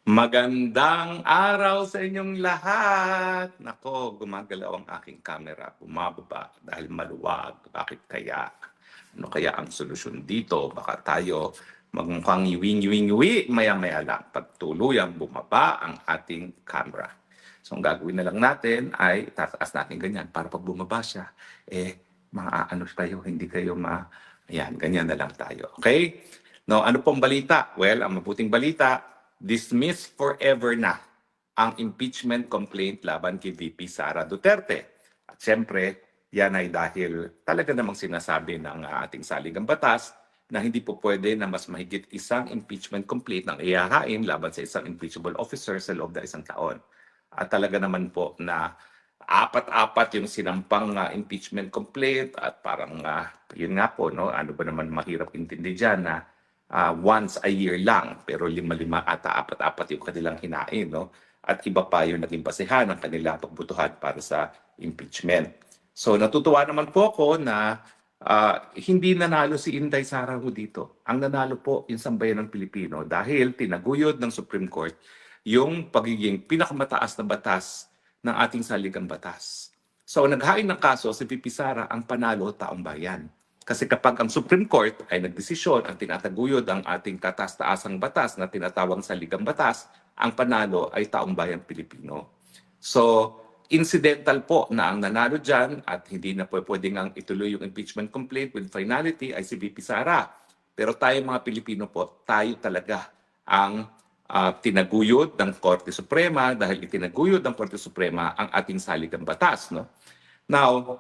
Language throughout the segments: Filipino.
Magandang araw sa inyong lahat. Nako, gumagalaw ang aking camera, bumababa dahil maluwag. Bakit kaya? Ano kaya ang solusyon dito? Baka tayo magmukhang iwing-iwing-iwi maya-maya lang pag tuluyang bumaba ang ating camera. So ang gagawin na lang natin ay tataas natin ganyan para pag bumaba siya, maaano kayo, hindi kayo Ayan, ganyan na lang tayo. Okay? No, ano pong balita? Well, ang mabuting balita, dismissed forever na ang impeachment complaint laban kay VP Sara Duterte. At siyempre, yan ay dahil talaga namang sinasabi ng ating saligang batas na hindi po pwede na mas mahigit isang impeachment complaint ng ihahain laban sa isang impeachable officer sa loob ng isang taon. At talaga naman po na apat-apat yung sinampang impeachment complaint at parang yun nga po, no, ano ba naman mahirap intindi dyan na once a year lang pero lima-lima ata apat-apat yung kanilang hinain, no? At iba pa yung naging basehan ng kanilang pagbutuhan para sa impeachment. So natutuwa naman po ako na hindi nanalo si Inday Sara ho dito. Ang nanalo po yung sambayan ng Pilipino dahil tinaguyod ng Supreme Court yung pagiging pinakamataas na batas ng ating saligang batas. So naghain ng kaso si VP Sara, ang panalo taong bayan. Kasi kapag ang Supreme Court ay nagdesisyon ang tinataguyod ang ating kataas-taasang batas na tinatawag saligang batas, ang panalo ay taong bayan Pilipino. So, incidental po na ang nanalo dyan at hindi na pwedeng ang ituloy yung impeachment complaint with finality ay si VP Sara. Pero tayo mga Pilipino po, tayo talaga ang tinaguyod ng Korte Suprema dahil itinaguyod ng Korte Suprema ang ating saligang batas. No? Now,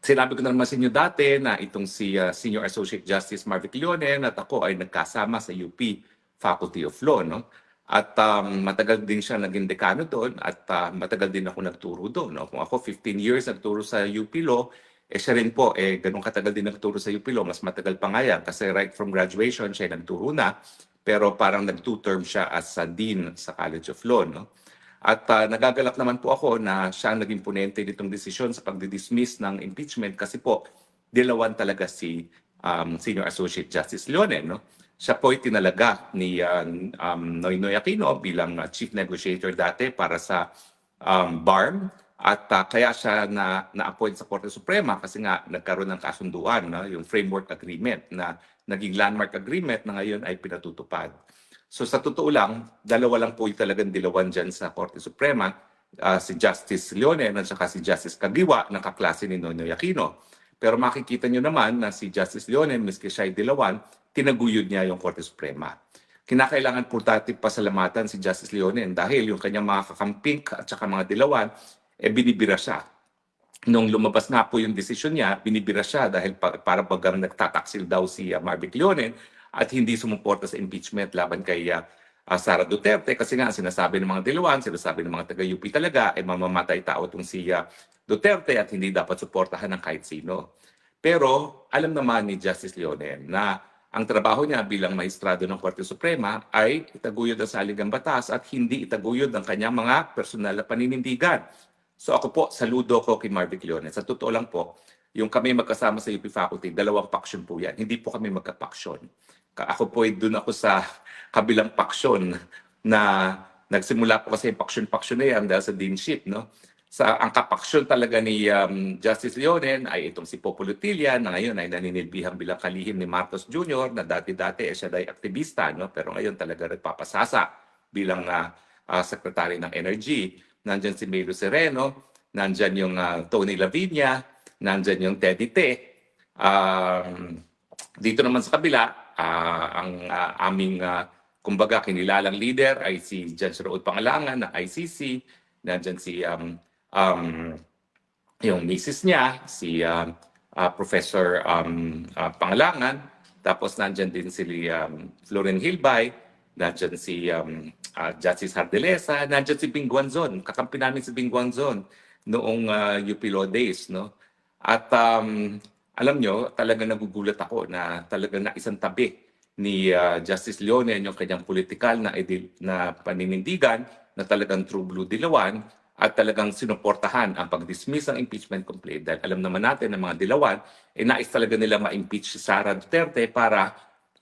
sinabi ko na naman sa inyo dati na itong si Senior Associate Justice Marvic Leonen at ako ay nagkasama sa UP Faculty of Law. No? At matagal din siya naging dekano doon at matagal din ako nagturo doon. No? Kung ako 15 years nagturo sa UP Law, siya rin po, ganun katagal din nagturo sa UP Law, mas matagal pa nga yan kasi right from graduation siya nagturo na, pero parang nag-2 term siya as Dean sa College of Law. No? At nagagalak naman po ako na siya ang naging ponente nitong desisyon sa pagdi-dismiss ng impeachment kasi po dilawan talaga si Senior Associate Justice Leonen. No? Siya po ay tinalaga ni Noynoy Aquino bilang chief negotiator dati para sa BARM at kaya siya na-appoint sa Korte Suprema kasi nga nagkaroon ng kasunduan, no? Yung framework agreement na naging landmark agreement na ngayon ay pinatutupad. So sa totoo lang, dalawa lang po yung talagang dilawan dyan sa Korte Suprema, si Justice Leonen at saka si Justice Caguiwa, ng kaklase ni Noynoy Aquino. Pero makikita nyo naman na si Justice Leonen, miski siya ay dilawan, tinaguyod niya yung Korte Suprema. Kinakailangan po natin pasalamatan si Justice Leonen dahil yung kanyang mga kakamping at saka mga dilawan, binibira siya. Nung lumabas nga po yung desisyon niya, binibira siya dahil para bagang nagtataksil daw si Marvic Leonen at hindi sumuporta sa impeachment laban kay Sara Duterte kasi nga sinasabi ng mga dilawan, sinasabi ng mga taga-UP talaga ay mamamatay tao itong si Duterte at hindi dapat suportahan ng kahit sino. Pero alam naman ni Justice Leonen na ang trabaho niya bilang maestrado ng Korte Suprema ay itaguyod ang saligang batas at hindi itaguyod ang kanyang mga personal na paninindigan. So ako po, saludo ko kay Marvic Leonen. Sa totoo lang po, yung kami magkasama sa UP Faculty, dalawang faction po yan. Hindi po kami magka-faction. Ako po ay doon ako sa kabilang faction na nagsimula po kasi yung faction-faction na yan dahil sa deanship. No? Ang kapaksyon talaga ni Justice Leonen ay itong si Popo Lutilla na ngayon ay naninilbihang bilang kalihim ni Marcos Jr. na dati-dati siya ay aktivista, no? Pero ngayon talaga nagpapasasa bilang Secretary ng Energy. Nandyan si Melo Sereno, nandyan yung Tony Lavinia, nandyan yung Teddy Te. Dito naman sa kabila, ang aming kumbaga kinilalang leader ay si Judge Raul Pangalangan ng ICC, nandyan si yung misis niya, si Professor Pangalangan, tapos nandyan din si Floren Hilbay, nandyan si Justice Hardelesa, nandyan si Bing Guanzon, kakampi namin si Bing Guanzon noong UP Law Days. No? At alam nyo, talagang nagugulat ako na talagang naisang tabi ni Justice Leonen yung kanyang politikal na paninindigan na talagang true blue dilawan at talagang sinuportahan ang pag-dismiss ng impeachment complaint dahil alam naman natin ng mga dilawan, nais talaga nila ma-impeach si Sara Duterte para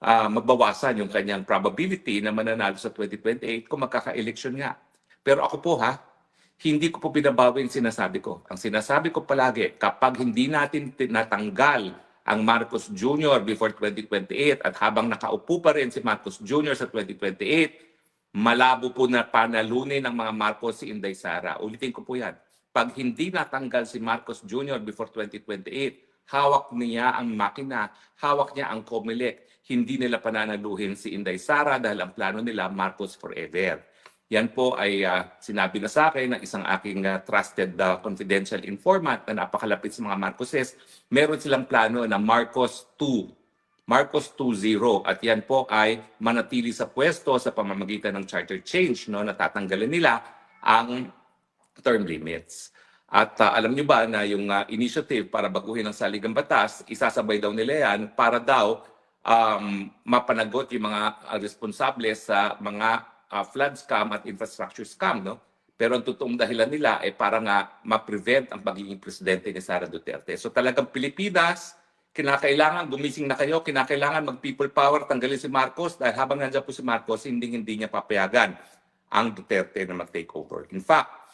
mabawasan yung kanyang probability na mananalo sa 2028 kung magkaka-eleksyon nga. Pero ako po hindi ko po binabawi yung sinasabi ko. Ang sinasabi ko palagi, kapag hindi natin tinatanggal ang Marcos Jr. before 2028 at habang nakaupo pa rin si Marcos Jr. sa 2028, malabo po na panalunin ng mga Marcos si Inday Sara. Ulitin ko po yan. Pag hindi natanggal si Marcos Jr. before 2028, hawak niya ang makina, hawak niya ang COMELEC. Hindi nila pananaluhin si Inday Sara dahil ang plano nila Marcos forever. Yan po ay sinabi na sa akin ng isang aking trusted confidential informant na napakalapit sa mga Marcoses. Meron silang plano na Marcos 2, Marcos 2.0 at yan po ay manatili sa pwesto sa pamamagitan ng charter change, no, natatanggalan nila ang term limits. At alam niyo ba na yung initiative para baguhin ang saligang batas, isasabay daw nila yan para daw mapanagot yung mga responsable sa mga flood scam at infrastructure scam, no? Pero ang totoong dahilan nila ay para nga ma-prevent ang pagiging presidente ni Sara Duterte. So talagang Pilipinas, kinakailangan, gumising na kayo, kinakailangan mag-people power, tanggalin si Marcos dahil habang nandiyan po si Marcos, hindi niya papayagan ang Duterte na mag-take over. In fact,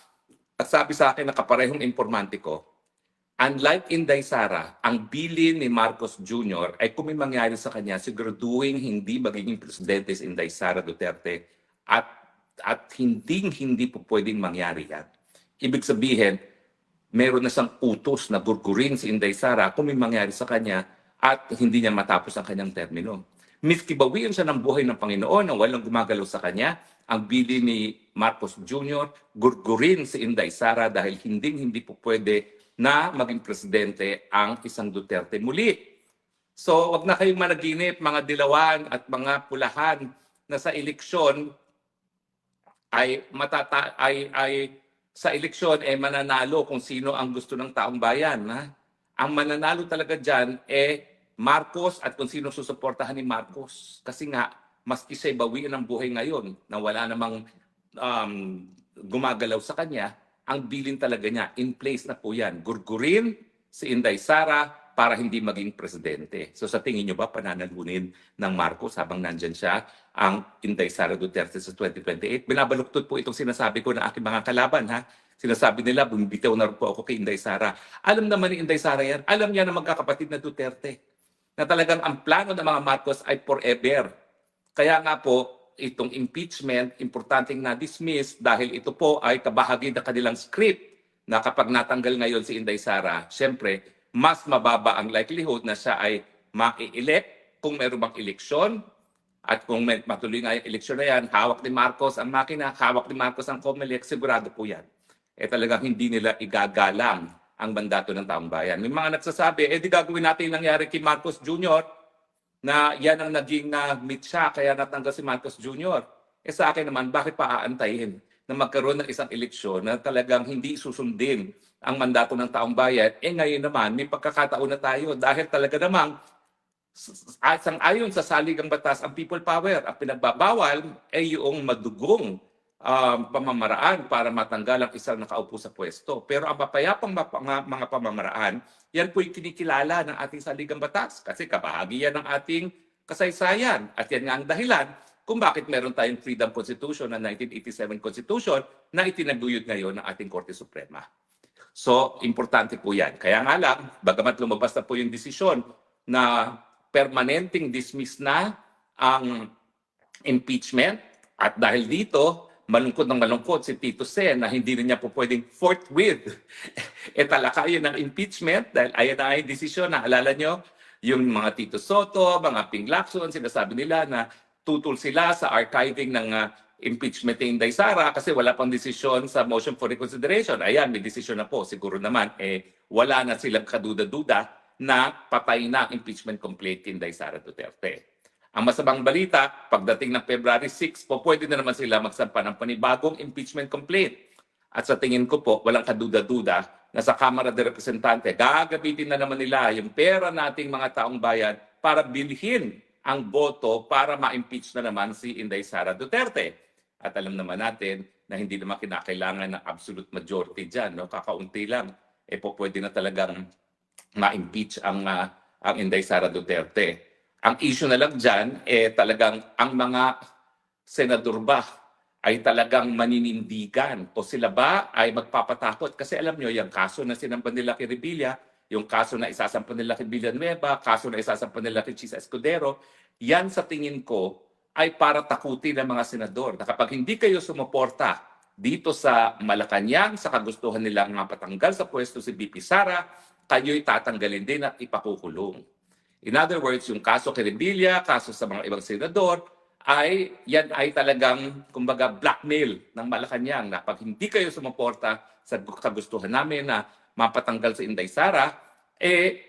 at sabi sa akin na kaparehong informante ko, unlike Inday Sara, ang bilin ni Marcos Jr. ay kung may mangyari sa kanya, siguraduhin hindi magiging presidente si Inday Sara Duterte at hindi po pwedeng mangyari yan. Ibig sabihin, meron na siyang utos na gurgurin si Inday Sara kung may mangyari sa kanya at hindi niya matapos ang kanyang termino. Miski bawian siya ng buhay ng Panginoon na walang gumagalaw sa kanya, ang bili ni Marcos Jr., gurgurin si Inday Sara dahil hindi po pwede na maging presidente ang isang Duterte muli. So, wag na kayong managinip, mga dilawan at mga pulahan na sa eleksyon ay sa eleksyon ay mananalo kung sino ang gusto ng taong bayan. Ang mananalo talaga dyan Marcos at kung sino susuportahan ni Marcos. Kasi nga, maski siya'y bawian ng buhay ngayon na wala namang gumagalaw sa kanya, ang bilin talaga niya, in place na po yan. Gurgurin si Inday Sara para hindi maging presidente. So sa tingin nyo ba pananalunin ng Marcos habang nandyan siya ang Inday Sara Duterte sa 2028? Binabaluktot po itong sinasabi ko ng aking mga kalaban. Sinasabi nila, bumibitaw na po ako kay Inday Sara. Alam naman ni Inday Sara yan. Alam niya na magkakapatid na Duterte. Na talagang ang plano ng mga Marcos ay forever. Kaya nga po, itong impeachment, importanteng na-dismiss dahil ito po ay kabahagi ng kanilang script na kapag natanggal ngayon si Inday Sara, syempre, mas mababa ang likelihood na siya ay ma-elect kung meron bang eleksyon. At kung matuloy nga yung eleksyon na yan, hawak ni Marcos ang makina, hawak ni Marcos ang COMELEC, sigurado po yan. Talagang hindi nila igagalang ang mandato ng taong bayan. May mga nagsasabi, di gagawin natin yung nangyari kay Marcos Jr. na yan ang naging meet siya, kaya natanggal si Marcos Jr. Sa akin naman, bakit pa aantayin na magkaroon ng isang eleksyon na talagang hindi susundin ang mandato ng taong bayan? Ngayon naman, may pagkakataon na tayo dahil talaga namang ayon sa saligang batas, ang people power, ang pinagbabawal ay yung madugong pamamaraan para matanggal ang isang nakaupo sa pwesto. Pero ang mapayapang mga pamamaraan, yan po'y kinikilala ng ating saligang batas kasi kabahagi yan ng ating kasaysayan. At yan nga ang dahilan kung bakit meron tayong Freedom Constitution na 1987 Constitution na itinaguyod ngayon ng ating Korte Suprema. So, importante po yan. Kaya nga lang, bagamat lumabas na po yung desisyon na permanenteng dismiss na ang impeachment at dahil dito, malungkot ng malungkot si Tito Sen na hindi rin niya po pwedeng forthwith talakayin ng impeachment dahil ayan na yung desisyon. Naalala nyo, yung mga Tito Soto, mga Ping Lacson, sinasabi nila na tutol sila sa archiving ng impeachment ni Inday Sara kasi wala pang desisyon sa motion for reconsideration. Ayan, may desisyon na po. Siguro naman, wala na silang kaduda-duda na patay na ang impeachment complaint kay Inday Sara Duterte. Ang masamang balita, pagdating ng February 6 po, pwede na naman sila magsampa ng panibagong impeachment complaint. At sa tingin ko po, walang kaduda-duda na sa Kamara de Representante, gagabitin na naman nila yung pera nating mga taong bayan para bilhin ang boto para ma-impeach na naman si Inday Sara Duterte. At alam naman natin na hindi naman kinakailangan ng absolute majority dyan. No? Kakaunti lang, po pwede na talagang ma-impeach ang Inday Sara Duterte. Ang issue na lang dyan, talagang ang mga senador ba ay talagang maninindigan o sila ba ay magpapatakot? Kasi alam nyo, yung kaso na sinampan nila kay Revilla, yung kaso na isasampan nila kay Villanueva, kaso na isasampan nila kay Chis Escudero, yan sa tingin ko ay para takutin ng mga senador na kapag hindi kayo sumuporta dito sa Malacanang, sa kagustuhan nilang mapatanggal sa pwesto si BP Sara, kayo'y tatanggalin din at ipakukulong. In other words, yung kaso kay Revilla, kaso sa mga ibang senador, yan ay talagang, kumbaga, blackmail ng Malacanang na pag hindi kayo sumuporta sa kagustuhan namin na mapatanggal si Inday Sara,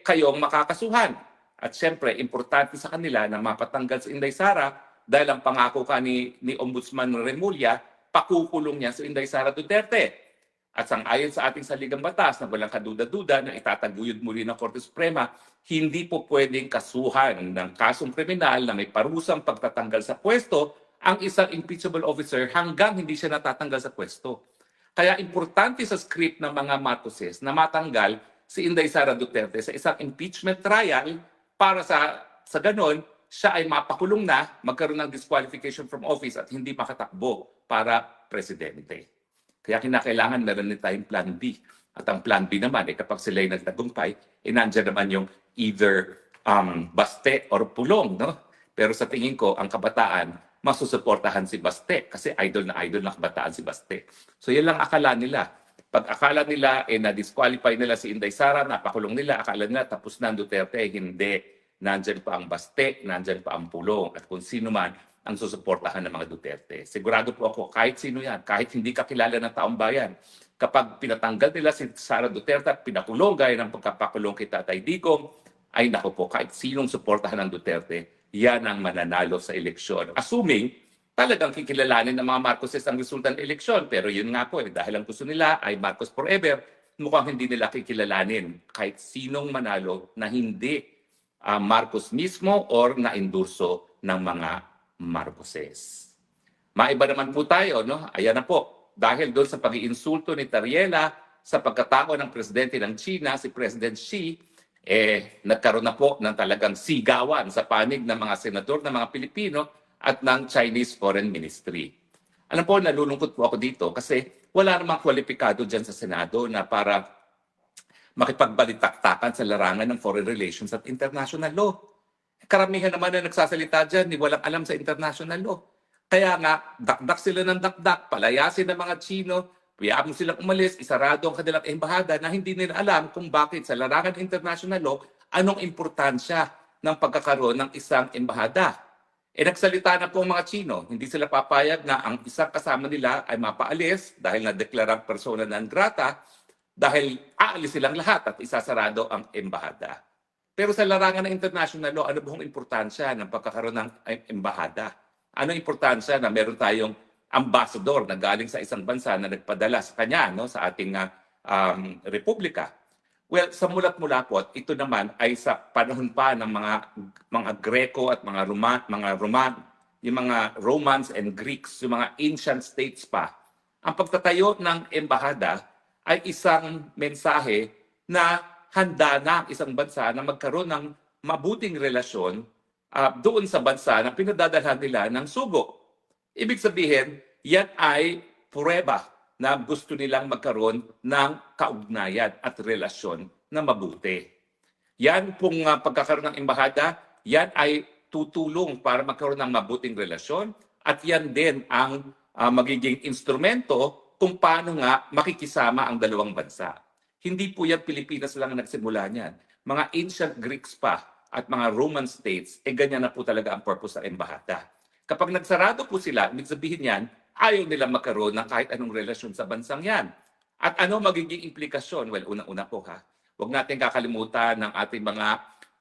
kayong makakasuhan. At syempre, importante sa kanila na mapatanggal si Inday Sara dahil ang pangako ka ni Ombudsman Remulla, pakukulong niya si Inday Sara Duterte. At sang-ayon sa ating saligang batas na walang kaduda-duda na itataguyod muli ng Korte Suprema, hindi po pwedeng kasuhan ng kasong kriminal na may parusang pagtatanggal sa pwesto ang isang impeachable officer hanggang hindi siya natatanggal sa pwesto. Kaya importante sa script ng mga Marcoses na matanggal si Inday Sara Duterte sa isang impeachment trial para sa ganon, siya ay mapakulong na, magkaroon ng disqualification from office at hindi makatakbo para presidente. Kaya kinakailangan meron din tayong plan B. At ang plan B naman, kapag sila ay nagtagumpay, nandiyan naman yung either baste or pulong. No? Pero sa tingin ko, ang kabataan, masusuportahan si Baste kasi idol na kabataan si Baste. So yan lang akala nila. Pag akala nila, na-disqualify nila si Inday Sara, napakulong nila, akala nila tapos na ang Duterte, hindi. Nandyan pa ang Baste, nandyan pa ang pulong. At kung sino man, ang susuportahan ng mga Duterte. Sigurado po ako, kahit sino yan, kahit hindi kakilala ng taong bayan, kapag pinatanggal nila si Sara Duterte at pinakulong gaya ng pagkapakulong kay Tatay Digong, ay naku po, kahit sinong suportahan ng Duterte, yan ang mananalo sa eleksyon. Assuming, talagang kikilalanin ng mga Marcoses ang resulta ng eleksyon. Pero yun nga po, dahil ang gusto nila ay Marcos forever, mukhang hindi nila kikilalanin kahit sinong manalo na hindi Marcos mismo or na-endurso ng mga Marcoses. Maiba naman po tayo, no? Ayan na po. Dahil doon sa pag-iinsulto ni Tariela sa pagkatao ng presidente ng China, si President Xi, nagkaroon na po ng talagang sigawan sa panig ng mga senador ng mga Pilipino at ng Chinese Foreign Ministry. Alam po, nalulungkot po ako dito kasi wala namang kwalipikado dyan sa Senado na para makipagbalitaktakan sa larangan ng foreign relations at international law. Karamihan naman na nagsasalita dyan, walang alam sa international law. Kaya nga, dakdak sila ng dakdak, palayasin ng mga Chino, piyaan silang umalis, isarado ang kanilang embahada na hindi nila alam kung bakit sa larangan ng international law, anong importansya ng pagkakaroon ng isang embahada. Nagsalita na po ang mga Chino, hindi sila papayag na ang isang kasama nila ay mapaalis dahil na-deklarang persona non grata, dahil aalis silang lahat at isasarado ang embahada. Pero sa larangan ng international law, ano bang importansya ng pagkakaroon ng embahada? Ano importansya na meron tayong ambassador na galing sa isang bansa na nagpadala sa kanya, no, sa ating republika? Well, sa mulat-mula po, ito naman ay sa panahon pa ng mga Greco at mga Roman, yung mga Romans and Greeks, yung mga ancient states pa. Ang pagtatayo ng embahada ay isang mensahe na handa na ang isang bansa na magkaroon ng mabuting relasyon doon sa bansa na pinadadalhan nila ng sugo. Ibig sabihin, yan ay pruweba na gusto nilang magkaroon ng kaugnayan at relasyon na mabuti. Yan pong pagkakaroon ng embahada, yan ay tutulong para magkaroon ng mabuting relasyon at yan din ang magiging instrumento kung paano nga makikisama ang dalawang bansa. Hindi po yan Pilipinas lang ang nagsimula niyan. Mga ancient Greeks pa at mga Roman states, ganyan na po talaga ang purpose ng embahada. Kapag nagsarado po sila, ibig sabihin yan, ayaw nila magkaroon ng kahit anong relasyon sa bansang yan. At ano magiging implikasyon? Well, unang-una po huwag natin kakalimutan ng ating mga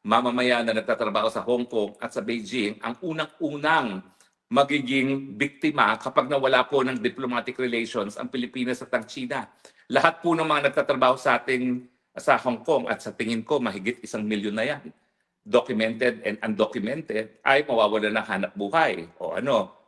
mamamayan na nagtatrabaho sa Hong Kong at sa Beijing, ang unang-unang magiging biktima kapag nawala po ng diplomatic relations ang Pilipinas at ang China. Lahat po ng mga nagtatrabaho sa Hong Kong at sa tingin ko mahigit 1 milyon na yan, documented and undocumented, ay mawawala ng hanap buhay. O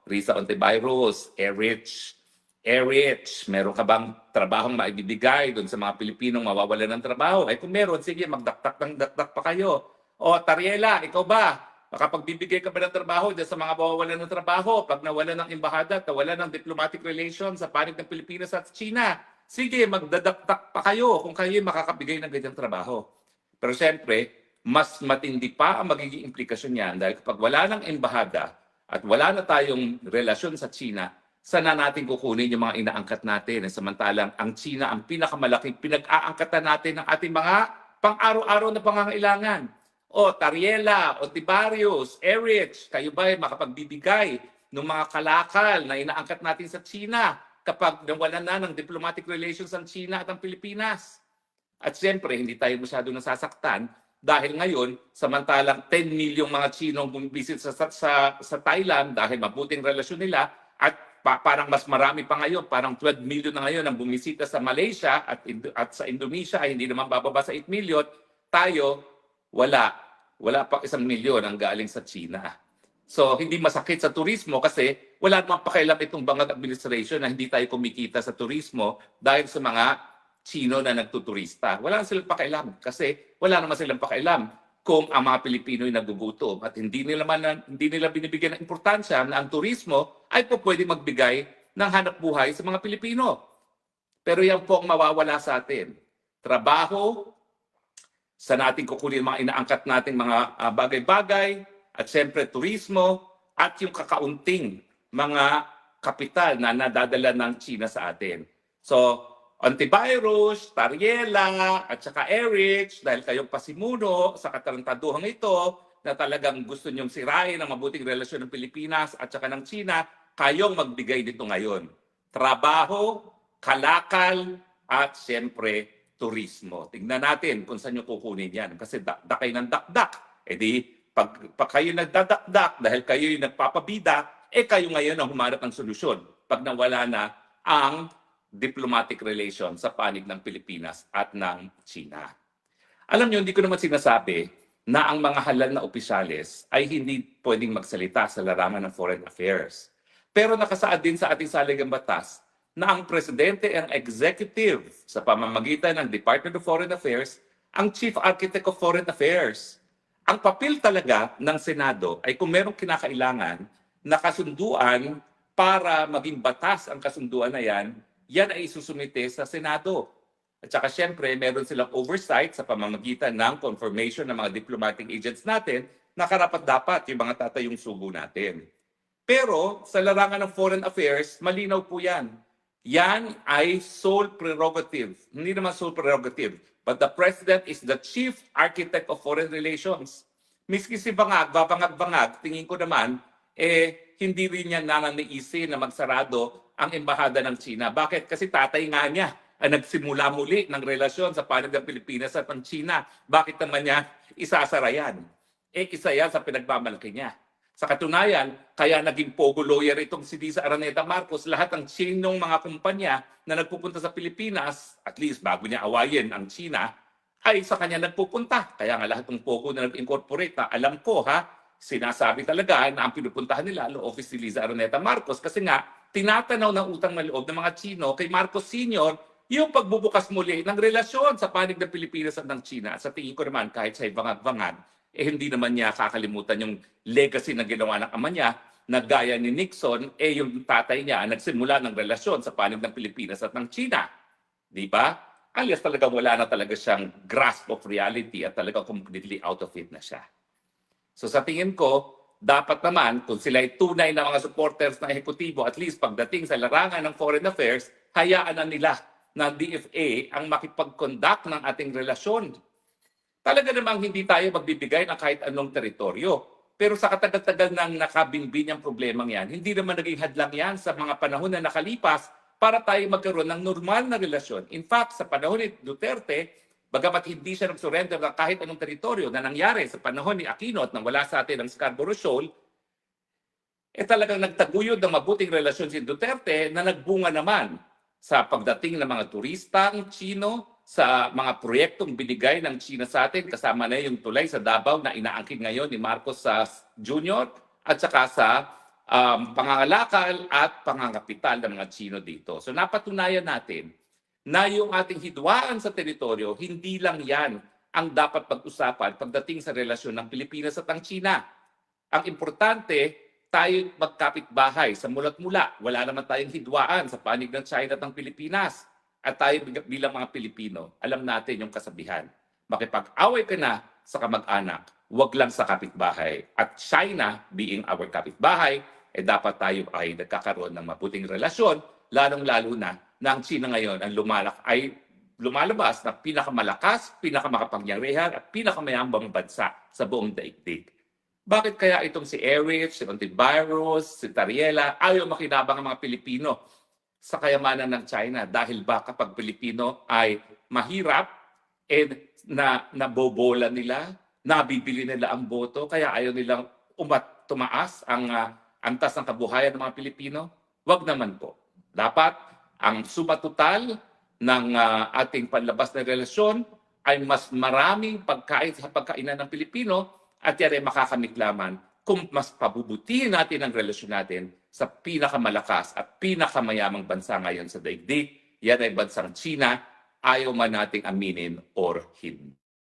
Risa Ontiveros, Erich, meron ka bang trabahong maibibigay doon sa mga Pilipinong mawawala ng trabaho? Ay kung meron, sige, magdaktak ng daktak pa kayo. O Tariela, ikaw ba? Makapagbibigay ka ba ng trabaho dyan sa mga mawawalan ng trabaho pag nawala ng embahada at nawala ng diplomatic relations sa panig ng Pilipinas at China? Sige, magdadaktak pa kayo kung kayo makakabigay ng ganyang trabaho. Pero siyempre, mas matindi pa ang magiging implikasyon niyan dahil kapag wala ng embahada at wala na tayong relasyon sa China, saan na natin kukunin yung mga inaangkat natin? Samantalang ang China ang pinakamalaking pinag-aangkatan natin ng ating mga pang-araw-araw na pangangailangan. O Tariela, o Tibarius, Erich, kayo ba ay makapagbibigay ng mga kalakal na inaangkat natin sa China kapag nawalan na ng diplomatic relations ang China at ang Pilipinas? At siyempre, hindi tayo masyado nasasaktan dahil ngayon, samantalang 10 milyong mga Chinong bumibisit sa Thailand dahil mabuting relasyon nila at parang mas marami pa ngayon, parang 12 million na ngayon ang bumisita sa Malaysia at sa Indonesia ay hindi naman bababa sa 8 million, tayo wala. Wala pa 1 milyon ang galing sa China. So, hindi masakit sa turismo kasi wala namang pakialam itong Bangag administration na hindi tayo kumikita sa turismo dahil sa mga Chino na nagtuturista. Wala silang pakialam kasi wala naman silang pakialam kung ang mga Pilipino ay nagugutom at hindi nila binibigyan ng importansya na ang turismo ay po pwede magbigay ng hanap buhay sa mga Pilipino. Pero yan po ang mawawala sa atin. Trabaho, sa natin kukunin mga inaangkat nating mga bagay-bagay, at siyempre turismo, at yung kakaunting mga kapital na nadadala ng China sa atin. So, Antivirus, Tariela, at saka Erich, dahil kayong pasimuno sa katarantaduhang ito, na talagang gusto nyong sirain ang mabuting relasyon ng Pilipinas at saka ng China, kayong magbigay dito ngayon. Trabaho, kalakal, at siyempre, turismo. Tingnan natin kung saan nyo kukunin yan. Kasi dakay ng dakdak. E di, pag kayo nagdadakdak dahil kayo yung nagpapabida, kayo ngayon ang humanap ng solusyon pag nawala na ang diplomatic relation sa panig ng Pilipinas at ng China. Alam nyo, hindi ko naman sinasabi na ang mga halal na opisyales ay hindi pwedeng magsalita sa larangan ng foreign affairs. Pero nakasaad din sa ating saligang batas na ang presidente ang executive sa pamamagitan ng Department of Foreign Affairs, ang chief architect of foreign affairs. Ang papel talaga ng Senado ay kung merong kinakailangan na kasunduan para maging batas ang kasunduan na yan ay isusumite sa Senado. At saka siyempre, meron silang oversight sa pamamagitan ng confirmation ng mga diplomatic agents natin na karapat-dapat yung mga tatayong sugo natin. Pero sa larangan ng foreign affairs, malinaw po yan. Yan ay sole prerogative. Hindi naman sole prerogative, but the President is the chief architect of foreign relations. Miski si Bangag, babangag-bangag, tingin ko naman, hindi rin niya nananaisin na magsarado ang embahada ng China. Bakit? Kasi tatay nga niya ang nagsimula muli ng relasyon sa panig ng Pilipinas at ng China. Bakit naman niya isasara yan? Isa yan sa pinagmamalaki niya. Sa katunayan, kaya naging pogo lawyer itong si Liza Araneta Marcos, lahat ng Chinong mga kumpanya na nagpupunta sa Pilipinas, at least bago niya awayin ang China, ay sa kanya nagpupunta. Kaya nga lahat ng pogo na nag-incorporate, na alam ko sinasabi talaga na ang pinupuntahan nila ang office ni Liza Araneta Marcos kasi nga tinatanaw ng utang na loob ng mga Chino kay Marcos Sr. yung pagbubukas muli ng relasyon sa panig ng Pilipinas at ng China. Sa tingin ko naman kahit sa ibang-bangag, hindi naman niya kakalimutan yung legacy na ginawa ng ama niya na gaya ni Nixon, yung tatay niya nagsimula ng relasyon sa panig ng Pilipinas at ng China. Di ba? Alias talagang wala na talaga siyang grasp of reality at talagang completely out of it na siya. So sa tingin ko, dapat naman kung sila ay tunay na mga supporters ng ehekutibo, at least pagdating sa larangan ng foreign affairs, hayaan na nila na DFA ang makipag-conduct ng ating relasyon. Talaga namang hindi tayo magbibigay ng kahit anong teritoryo. Pero sa katagal-tagal ng nakabinbin ang problemang yan, hindi naman naging hadlang yan sa mga panahon na nakalipas para tayo magkaroon ng normal na relasyon. In fact, sa panahon ni Duterte, bagamat hindi siya nag-surrender ng kahit anong teritoryo na nangyari sa panahon ni Aquino at nang wala sa atin ang Scarborough Shoal, talagang nagtaguyod ng mabuting relasyon si Duterte na nagbunga naman sa pagdating ng mga turistang Chino, sa mga proyektong binigay ng China sa atin, kasama na yung tulay sa Davao na inaangkin ngayon ni Marcos Jr. at saka sa pangangalakal at pangangapital ng mga Chino dito. So napatunayan natin na yung ating hidwaan sa teritoryo, hindi lang yan ang dapat pag-usapan pagdating sa relasyon ng Pilipinas at ng China. Ang importante, tayo magkapit-bahay sa mulat mula. Wala naman tayong hidwaan sa panig ng China at ng Pilipinas. At tayo bilang mga Pilipino, alam natin yung kasabihan. Makipag-away ka na sa kamag-anak, wag lang sa kapitbahay. At China, being our kapitbahay, dapat tayo ay nagkakaroon ng mabuting relasyon, lalong-lalo na ang China ngayon ang lumalabas na pinakamalakas, pinakamakapangyarihan at pinakamayambang bansa sa buong daigdig. Bakit kaya itong si Erich, si Ontiveros, si Tariela, ayaw makinabang ang mga Pilipino sa kayamanan ng China? Dahil ba kapag Pilipino ay mahirap, nabobola nila, nabibili nila ang boto, kaya ayaw nilang tumaas ang antas ng kabuhayan ng mga Pilipino? Wag naman po. Dapat ang sumatotal ng ating panlabas na relasyon ay mas maraming pagkain sa pagkainan ng Pilipino at yan ay makakamit lamang kung mas pabubutihin natin ang relasyon natin sa pinakamalakas at pinakamayamang bansa ngayon sa daigdig. Yan ay bansang China, ayaw man nating aminin or hindi.